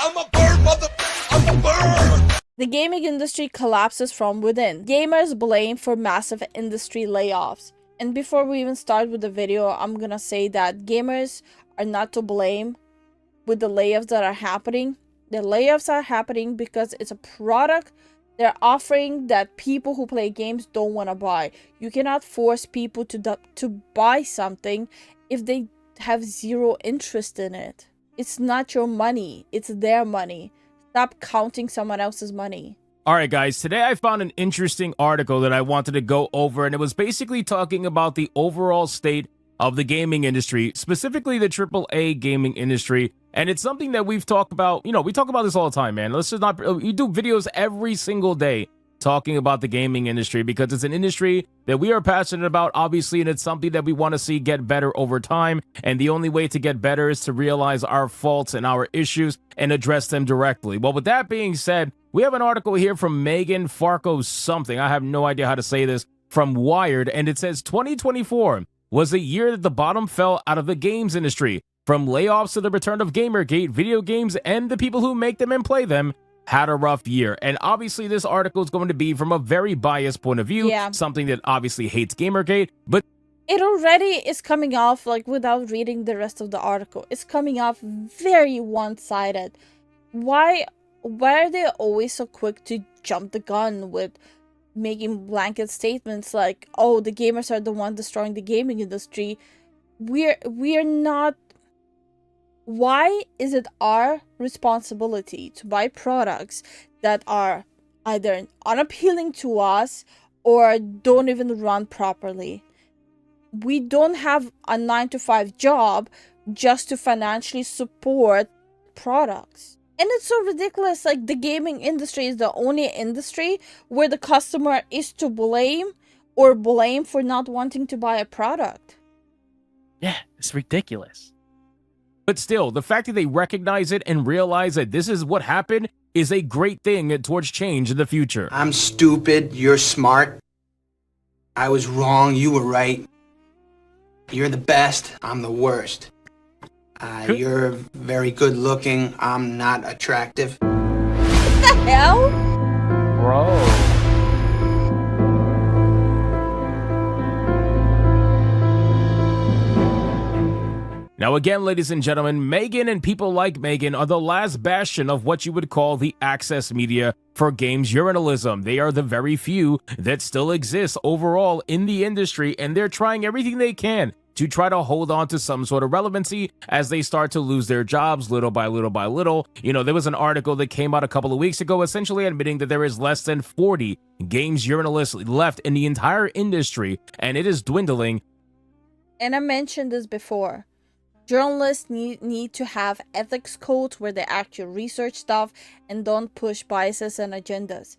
I'm a bird, mother. I'm a bird. The gaming industry collapses from within. Gamers blame for massive industry layoffs. And before we even start with the video, I'm gonna say that gamers are not to blame with the layoffs that are happening. The layoffs are happening because it's a product they're offering that people who play games don't want to buy. You cannot force people to buy something if they have zero interest in it. It's not your money, it's their money. Stop counting someone else's money. Alright guys, today I found an interesting article that I wanted to go over, and it was basically talking about the overall state of the gaming industry, specifically the AAA gaming industry. And it's something that we've talked about, we talk about this all the time, man. Let's just not, we do videos every single day talking about the gaming industry because it's an industry that we are passionate about, obviously, and it's something that we want to see get better over time. And the only way to get better is to realize our faults and our issues and address them directly. Well, with that being said, we have an article here from Megan Farco something. I have no idea how to say this, from Wired, and it says 2024 was the year that the bottom fell out of the games industry. From layoffs to the return of Gamergate, video games and the people who make them and play them had a rough year. And obviously this article is going to be from a very biased point of view, something that obviously hates Gamergate, but it already is coming off, like, without reading the rest of the article, it's coming off very one-sided. Why are they always so quick to jump the gun with making blanket statements like, oh, the gamers are the one destroying the gaming industry? We're not. Why is it our responsibility to buy products that are either unappealing to us or don't even run properly? We don't have a 9-to-5 job just to financially support products. And it's so ridiculous, like the gaming industry is the only industry where the customer is to blame or blame for not wanting to buy a product. Yeah, it's ridiculous. But still, the fact that they recognize it and realize that this is what happened is a great thing towards change in the future. I'm stupid, you're smart. I was wrong, you were right. You're the best, I'm the worst. You're very good looking, I'm not attractive. What the hell? Bro. Now again, ladies and gentlemen, Megan and people like Megan are the last bastion of what you would call the access media for games journalism. They are the very few that still exist overall in the industry, and they're trying everything they can to try to hold on to some sort of relevancy as they start to lose their jobs little by little by little. There was an article that came out a couple of weeks ago essentially admitting that there is less than 40 games journalists left in the entire industry, and it is dwindling. And I mentioned this before. Journalists need to have ethics codes where they actually research stuff and don't push biases and agendas.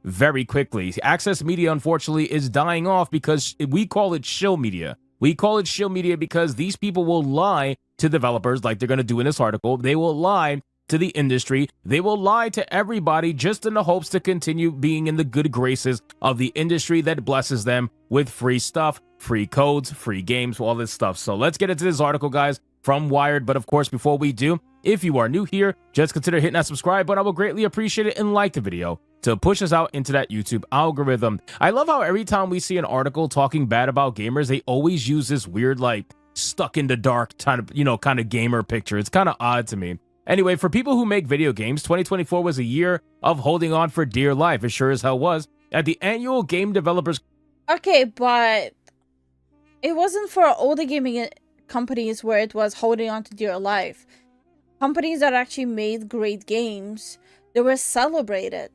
Very quickly, access media, unfortunately, is dying off because we call it shill media. We call it shill media because these people will lie to developers like they're going to do in this article. They will lie to the industry. They will lie to everybody just in the hopes to continue being in the good graces of the industry that blesses them with free stuff, free codes, free games, all this stuff. So let's get into this article, guys, from Wired. But of course, before we do, if you are new here, just consider hitting that subscribe button. I will greatly appreciate it, and like the video to push us out into that YouTube algorithm. I love how every time we see an article talking bad about gamers, they always use this weird, like, stuck in the dark kind of gamer picture. It's kind of odd to me. Anyway, for people who make video games, 2024 was a year of holding on for dear life. It sure as hell was. At the annual Game Developers... Okay, but it wasn't for all the gaming companies where it was holding on to dear life. Companies that actually made great games, they were celebrated.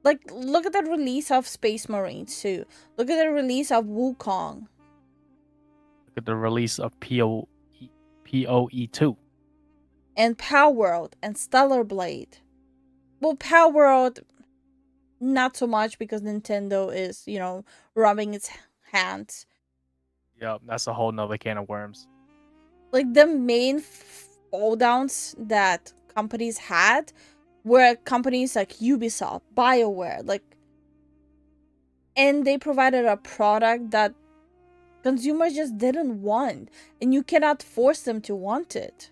Like, look at the release of Space Marines 2. Look at the release of Wukong. Look at the release of PoE 2. And Power World and Stellar Blade. Well, Power World, not so much because Nintendo is, rubbing its hands. Yep, that's a whole nother can of worms. Like, the main fall downs that companies had were companies like Ubisoft, BioWare, and they provided a product that consumers just didn't want, and you cannot force them to want it.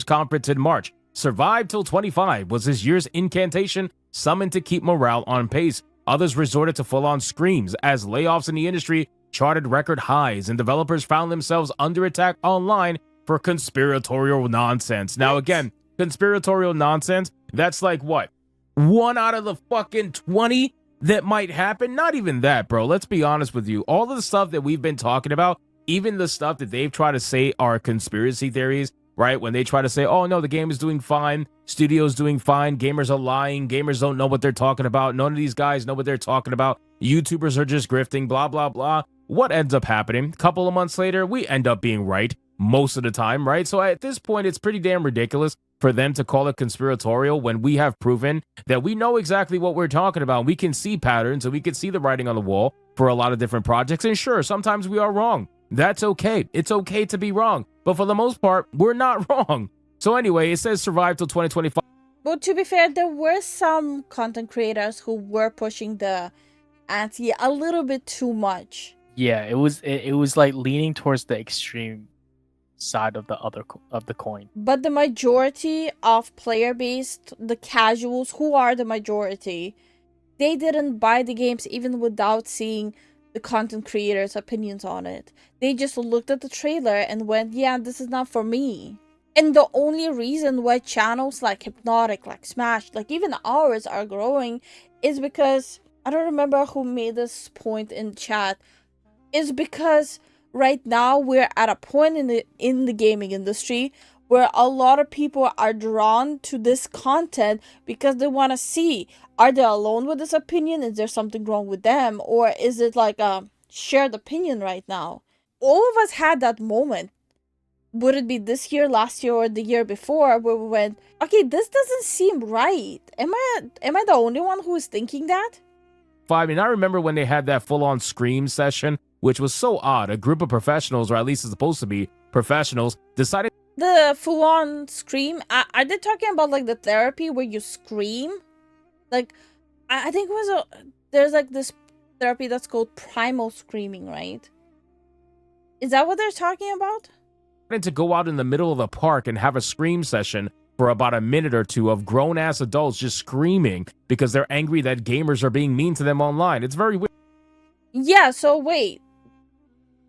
Conference in March. Survive till 25 was this year's incantation summoned to keep morale on pace. Others resorted to full-on screams as layoffs in the industry charted record highs and developers found themselves under attack online for conspiratorial nonsense. Now again, conspiratorial nonsense, that's like what? 1 out of the fucking 20 that might happen? Not even that, bro. Let's be honest with you. All of the stuff that we've been talking about, even the stuff that they've tried to say are conspiracy theories, right? When they try to say, oh no, the game is doing fine, studio's doing fine, gamers are lying, gamers don't know what they're talking about, none of these guys know what they're talking about, YouTubers are just grifting, blah, blah, blah. What ends up happening? A couple of months later, we end up being right most of the time, right? So at this point, it's pretty damn ridiculous for them to call it conspiratorial when we have proven that we know exactly what we're talking about. We can see patterns and we can see the writing on the wall for a lot of different projects. And sure, sometimes we are wrong. That's okay. It's okay to be wrong. But for the most part, we're not wrong. So anyway, it says survive till 2025. But to be fair, there were some content creators who were pushing the ante a little bit too much. Yeah, it was like leaning towards the extreme side of the coin. But the majority of player base, the casuals who are the majority, they didn't buy the games even without seeing the content creators' opinions on it. They just looked at the trailer and went, yeah, this is not for me. And the only reason why channels like Hypnotic, like Smash, like even ours are growing is because, I don't remember who made this point in chat, is because right now we're at a point in the gaming industry where a lot of people are drawn to this content because they want to see, are they alone with this opinion? Is there something wrong with them? Or is it like a shared opinion right now? All of us had that moment. Would it be this year, last year, or the year before where we went, okay, this doesn't seem right. Am I the only one who is thinking that? I mean, I remember when they had that full-on scream session, which was so odd. A group of professionals, or at least it's supposed to be professionals, decided The full-on scream? Are they talking about like the therapy where you scream? Like, I think it was there's like this therapy that's called primal screaming, right? Is that what they're talking about? to go out in the middle of the park and have a scream session for about a minute or two of grown-ass adults just screaming because they're angry that gamers are being mean to them online. It's very weird. Yeah, so wait.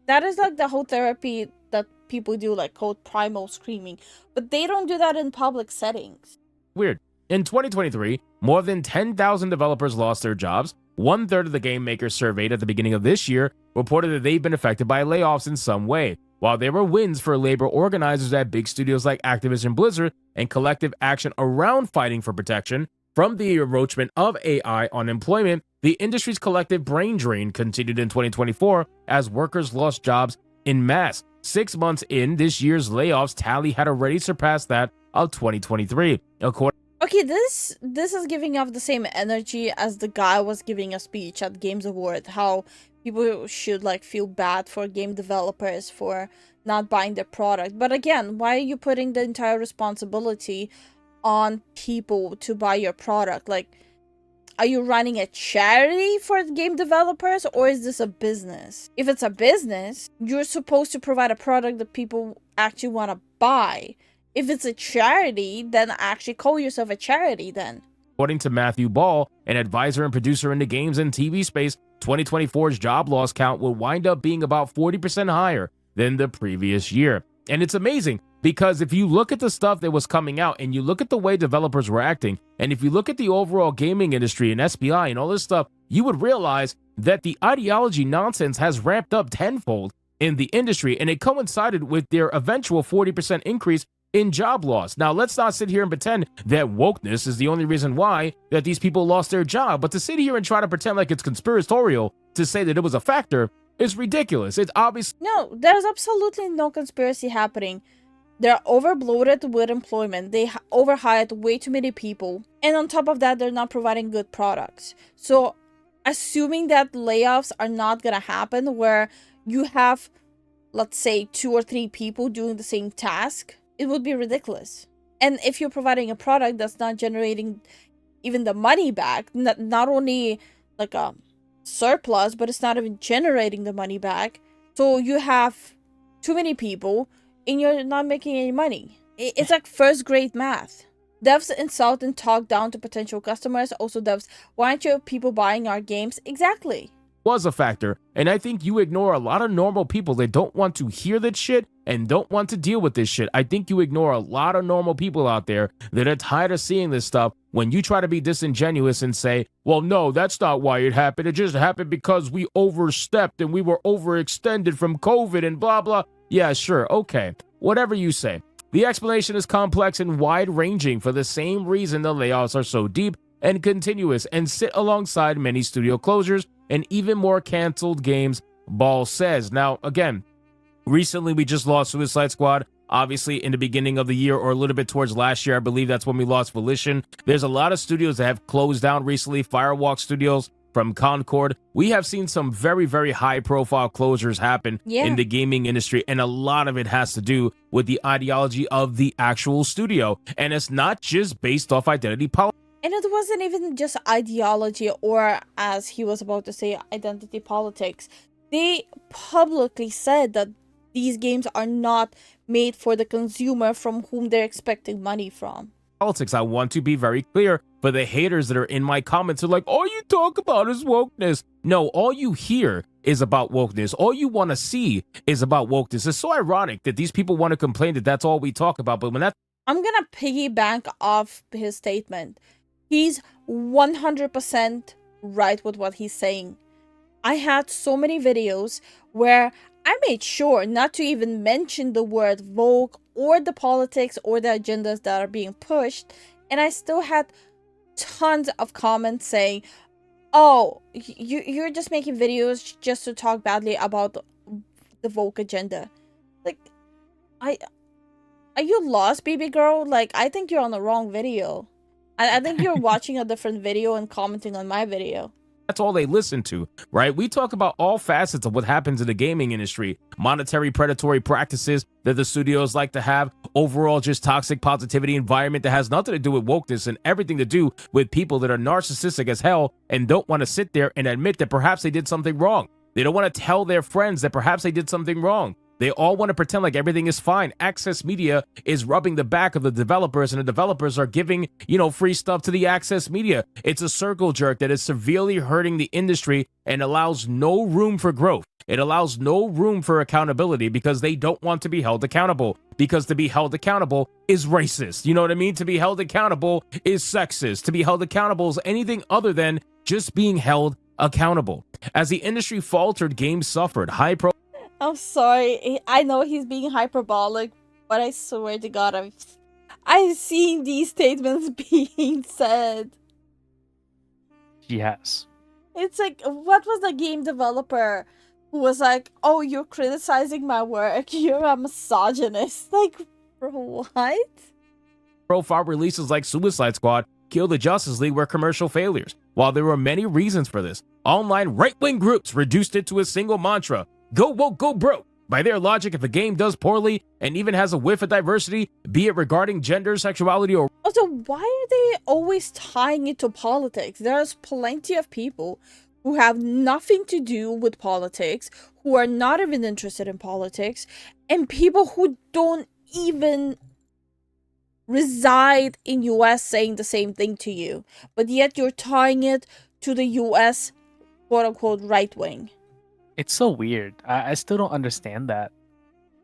That is like the whole therapy that people do, like called primal screaming. But they don't do that in public settings. Weird. In 2023, more than 10,000 developers lost their jobs. 1/3 of the game makers surveyed at the beginning of this year reported that they've been affected by layoffs in some way. While there were wins for labor organizers at big studios like Activision Blizzard and collective action around fighting for protection from the encroachment of AI on employment, the industry's collective brain drain continued in 2024 as workers lost jobs in mass. 6 months in, this year's layoffs tally had already surpassed that of 2023. Okay, this is giving off the same energy as the guy was giving a speech at Games Award, how people should like feel bad for game developers for not buying their product. But again, why are you putting the entire responsibility on people to buy your product? Like, are you running a charity for game developers, or is this a business? If it's a business, you're supposed to provide a product that people actually want to buy. If it's a charity, then actually call yourself a charity then. According to Matthew Ball, an advisor and producer in the games and TV space, 2024's job loss count will wind up being about 40% higher than the previous year. And it's amazing because if you look at the stuff that was coming out and you look at the way developers were acting, and if you look at the overall gaming industry and SPI and all this stuff, you would realize that the ideology nonsense has ramped up tenfold in the industry, and it coincided with their eventual 40% increase in job loss. Now, let's not sit here and pretend that wokeness is the only reason why that these people lost their job, but to sit here and try to pretend like it's conspiratorial to say that it was a factor is ridiculous. It's obvious. No, there's absolutely no conspiracy happening. They're overbloated with employment. They overhired way too many people. And on top of that, they're not providing good products. So assuming that layoffs are not going to happen where you have, let's say, 2 or 3 people doing the same task, it would be ridiculous. And if you're providing a product that's not generating even the money back, not only like a surplus, but it's not even generating the money back, so you have too many people and you're not making any money. It's like first grade math. Devs insult and talk down to potential customers. Also devs, why aren't you people buying our games? Exactly. Was a factor, and I think you ignore a lot of normal people that don't want to hear that shit and don't want to deal with this shit. I think you ignore a lot of normal people out there that are tired of seeing this stuff when you try to be disingenuous and say, well, no, that's not why it happened. It just happened because we overstepped and we were overextended from COVID and blah, blah. Yeah, sure, okay, whatever you say. The explanation is complex and wide-ranging for the same reason the layoffs are so deep and continuous and sit alongside many studio closures and even more canceled games, Ball says. Now, again, recently we just lost Suicide Squad. Obviously, in the beginning of the year or a little bit towards last year, I believe that's when we lost Volition. There's a lot of studios that have closed down recently. Firewalk Studios from Concord. We have seen some very, very high-profile closures happen in the gaming industry, and a lot of it has to do with the ideology of the actual studio. And it's not just based off identity politics. And it wasn't even just ideology or, as he was about to say, identity politics. They publicly said that these games are not made for the consumer from whom they're expecting money from. Politics. I want to be very clear for the haters that are in my comments are like, all you talk about is wokeness. No, all you hear is about wokeness. All you want to see is about wokeness. It's so ironic that these people want to complain that that's all we talk about, but when that I'm gonna piggyback off his statement. He's 100% right with what he's saying. I had so many videos where I made sure not to even mention the word woke or the politics or the agendas that are being pushed, and I still had tons of comments saying, oh, you're just making videos just to talk badly about the woke agenda. Like, are you lost, baby girl? Like, I think you're on the wrong video. I think you're watching a different video and commenting on my video. That's all they listen to, right? We talk about all facets of what happens in the gaming industry, monetary predatory practices that the studios like to have, overall just toxic positivity environment that has nothing to do with wokeness and everything to do with people that are narcissistic as hell and don't want to sit there and admit that perhaps they did something wrong. They don't want to tell their friends that perhaps they did something wrong. They all want to pretend like everything is fine. Access Media is rubbing the back of the developers, and the developers are giving, free stuff to the Access Media. It's a circle jerk that is severely hurting the industry and allows no room for growth. It allows no room for accountability because they don't want to be held accountable. Because to be held accountable is racist. You know what I mean? To be held accountable is sexist. To be held accountable is anything other than just being held accountable. As the industry faltered, games suffered. I'm sorry. I know he's being hyperbolic, but I swear to God, I've seen these statements being said. Yes. It's like, what was the game developer who was like, oh, you're criticizing my work, you're a misogynist? Like, bro, what? Profile releases like Suicide Squad, Kill the Justice League were commercial failures. While there were many reasons for this, online right-wing groups reduced it to a single mantra: go woke, go broke. By their logic, if a game does poorly and even has a whiff of diversity, be it regarding gender, sexuality, or... Also, why are they always tying it to politics? There's plenty of people who have nothing to do with politics, who are not even interested in politics, and people who don't even reside in US saying the same thing to you. But yet you're tying it to the US, quote-unquote, right wing. It's so weird. I still don't understand that.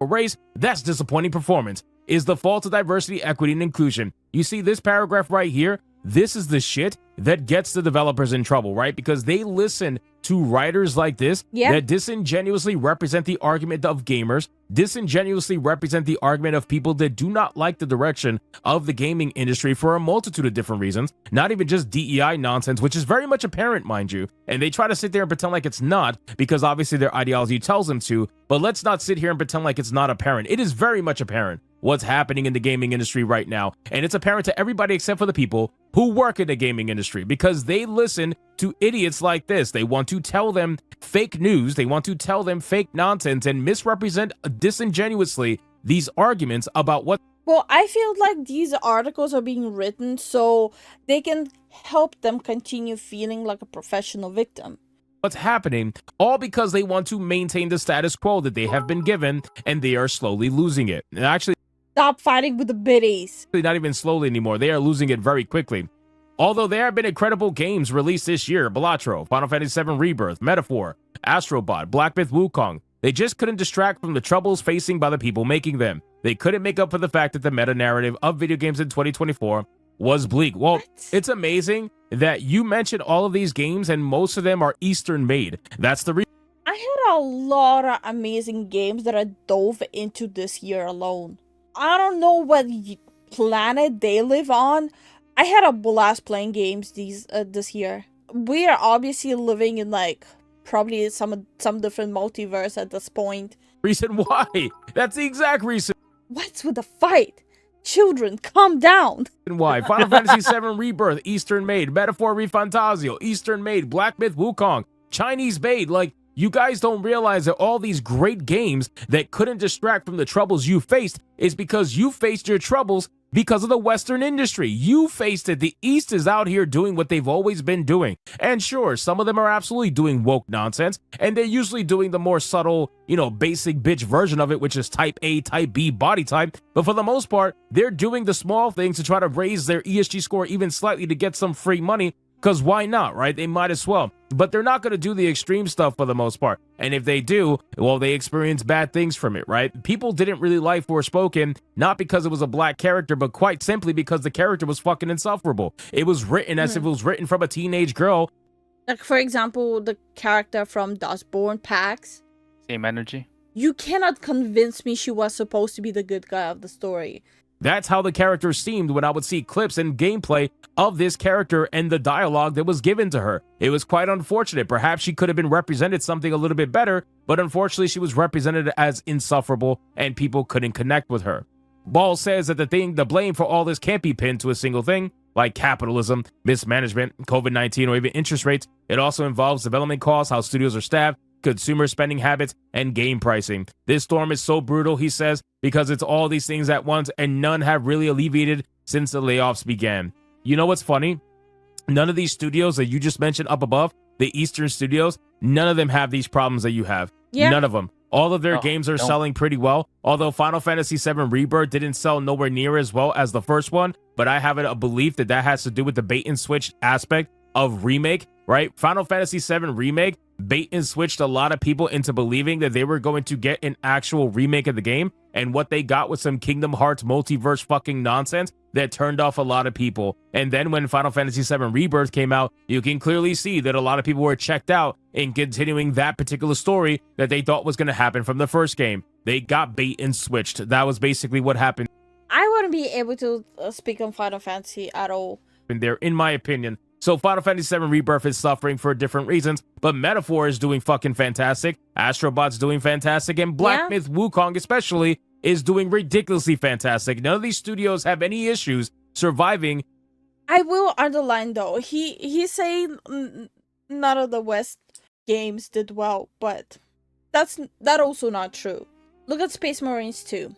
race, that's disappointing performance. Is the fault of diversity, equity, and inclusion. You see this paragraph right here? This is the shit that gets the developers in trouble, right? Because they listen to writers like this that disingenuously represent the argument of gamers, disingenuously represent the argument of people that do not like the direction of the gaming industry for a multitude of different reasons, not even just DEI nonsense, which is very much apparent, mind you. And they try to sit there and pretend like it's not, because obviously their ideology tells them to, but let's not sit here and pretend like it's not apparent. It is very much apparent what's happening in the gaming industry right now. And it's apparent to everybody except for the people who work in the gaming industry, because they listen to idiots like this. They want to tell them fake news. They want to tell them fake nonsense and misrepresent disingenuously these arguments about what... Well, I feel like these articles are being written so they can help them continue feeling like a professional victim. What's happening, all because they want to maintain the status quo that they have been given, and they are slowly losing it. And actually, Stop fighting with the biddies. Not even slowly anymore. They are losing it very quickly. Although there have been incredible games released this year, Balatro, Final Fantasy VII Rebirth, Metaphor, Astrobot, Black Myth Wukong, they just couldn't distract from the troubles facing by the people making them. They couldn't make up for the fact that the meta-narrative of video games in 2024 was bleak. Well, What? it's amazing that you mentioned all of these games and most of them are Eastern made. That's the reason. I had a lot of amazing games that I dove into this year alone. I don't know what planet they live on. I had a blast playing games this year. We are obviously living in like probably some different multiverse at this point. Reason why. That's the exact reason What's with the fight? Children, calm down. why. Final Fantasy VII Rebirth, Eastern made. Metaphor Refantasio, Eastern made. Black Myth Wukong, Chinese made. Like, you guys don't realize that all these great games that couldn't distract from the troubles you faced is because you faced your troubles because of the Western industry. You faced it. The East is out here doing what they've always been doing. And sure, some of them are absolutely doing woke nonsense, and they're usually doing the more subtle, basic bitch version of it, which is type A, type B body type. But for the most part, they're doing the small things to try to raise their ESG score even slightly to get some free money. Because why not, right? They might as well. But they're not going to do the extreme stuff for the most part. And if they do, well, they experience bad things from it, right? People didn't really like Forspoken, not because it was a black character, but quite simply because the character was fucking insufferable. It was written as if it was written from a teenage girl. Like, for example, the character from Dustborn Pax. Same energy. You cannot convince me she was supposed to be the good guy of the story. That's how the character seemed when I would see clips and gameplay of this character and the dialogue that was given to her. It was quite unfortunate. Perhaps she could have been represented something a little bit better, but unfortunately she was represented as insufferable and people couldn't connect with her. Ball says that the blame for all this can't be pinned to a single thing, like capitalism, mismanagement, COVID-19, or even interest rates. It also involves development costs, how studios are staffed, consumer spending habits, and game pricing. This storm is so brutal, he says, because it's all these things at once, and none have really alleviated since the layoffs began. You know what's funny? None of these studios that you just mentioned up above, the Eastern studios, none of them have these problems that you have. Yeah. None of them. All of their games are selling pretty well, although Final Fantasy VII Rebirth didn't sell nowhere near as well as the first one, but I have a belief that that has to do with the bait and switch aspect of remake, right? Final Fantasy VII Remake bait and switched a lot of people into believing that they were going to get an actual remake of the game, and what they got was some Kingdom Hearts multiverse fucking nonsense that turned off a lot of people. And then when Final Fantasy VII Rebirth came out, you can clearly see that a lot of people were checked out in continuing that particular story that they thought was going to happen from the first game. They got bait and switched. That was basically what happened. I wouldn't be able to speak on Final Fantasy at all. There, in my opinion. So Final Fantasy VII Rebirth is suffering for different reasons, but Metaphor is doing fucking fantastic. Astrobot's doing fantastic, and Black Myth Wukong especially is doing ridiculously fantastic. None of these studios have any issues surviving. I will underline though, he's saying none of the West games did well, but that's also not true. Look at Space Marines 2.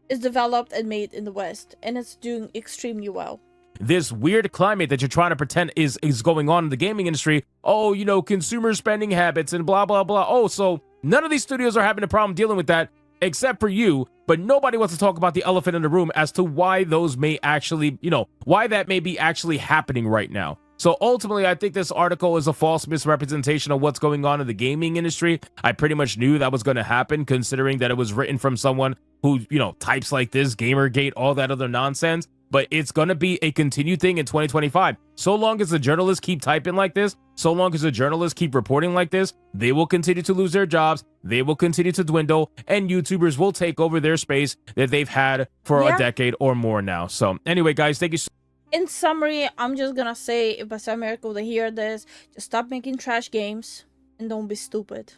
It's developed and made in the West, and it's doing extremely well. This weird climate that you're trying to pretend is going on in the gaming industry. Oh, consumer spending habits and blah, blah, blah. Oh, so none of these studios are having a problem dealing with that except for you, but nobody wants to talk about the elephant in the room as to why those may actually, why that may be actually happening right now. So ultimately, I think this article is a false misrepresentation of what's going on in the gaming industry. I pretty much knew that was going to happen, considering that it was written from someone who, types like this, Gamergate, all that other nonsense. But it's going to be a continued thing in 2025. So long as the journalists keep typing like this, so long as the journalists keep reporting like this, they will continue to lose their jobs, they will continue to dwindle, and YouTubers will take over their space that they've had for a decade or more now. So anyway, guys, thank you so In summary, I'm just gonna say, if Basa America will hear this, just stop making trash games and don't be stupid.